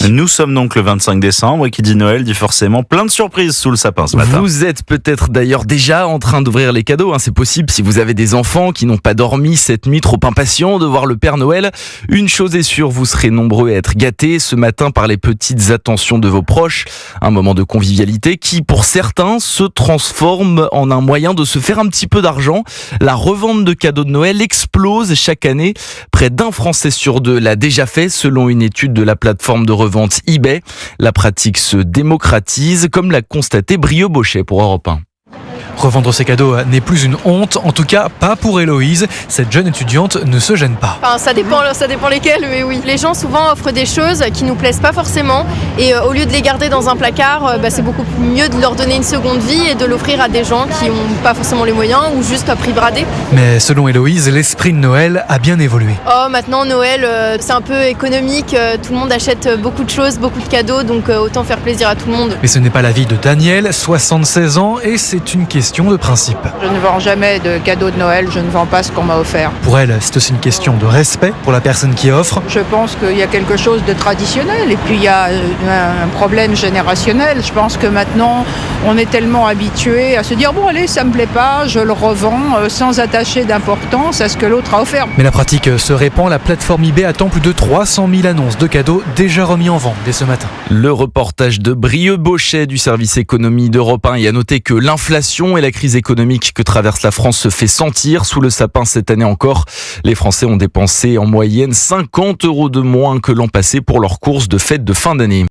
Nous sommes donc le 25 décembre et qui dit Noël dit forcément plein de surprises sous le sapin ce matin. Vous êtes peut-être d'ailleurs déjà en train d'ouvrir les cadeaux, c'est possible si vous avez des enfants qui n'ont pas dormi cette nuit, trop impatients de voir le Père Noël. Une chose est sûre, vous serez nombreux à être gâtés ce matin par les petites attentions de vos proches. Un moment de convivialité qui, pour certains, se transforme en un moyen de se faire un petit peu d'argent. La revente de cadeaux de Noël explose chaque année. Près d'un Français sur deux l'a déjà fait, selon une étude de la plateforme de revente eBay. La pratique se démocratise, comme l'a constaté Brieux Bochet pour Europe 1. Revendre ses cadeaux n'est plus une honte, en tout cas pas pour Héloïse. Cette jeune étudiante ne se gêne pas. Enfin, ça dépend lesquels, mais oui. Les gens souvent offrent des choses qui nous plaisent pas forcément et au lieu de les garder dans un placard, c'est beaucoup mieux de leur donner une seconde vie et de l'offrir à des gens qui n'ont pas forcément les moyens ou juste à prix bradé. Mais selon Héloïse, l'esprit de Noël a bien évolué. Maintenant Noël, c'est un peu économique, tout le monde achète beaucoup de choses, beaucoup de cadeaux, donc autant faire plaisir à tout le monde. Mais ce n'est pas l'avis de Daniel, 76 ans, et c'est une question de principe. Je ne vends jamais de cadeaux de Noël, je ne vends pas ce qu'on m'a offert. Pour elle, c'est aussi une question de respect pour la personne qui offre. Je pense qu'il y a quelque chose de traditionnel et puis il y a un problème générationnel. Je pense que maintenant, on est tellement habitué à se dire bon allez, ça me plaît pas, je le revends sans attacher d'importance à ce que l'autre a offert. Mais la pratique se répand, la plateforme eBay attend plus de 300 000 annonces de cadeaux déjà remis en vente dès ce matin. Le reportage de Brieux Bochet du service économie d'Europe 1 et à noter que l'inflation et la crise économique que traverse la France se fait sentir sous le sapin cette année encore. Les Français ont dépensé en moyenne 50 € de moins que l'an passé pour leurs courses de fête de fin d'année.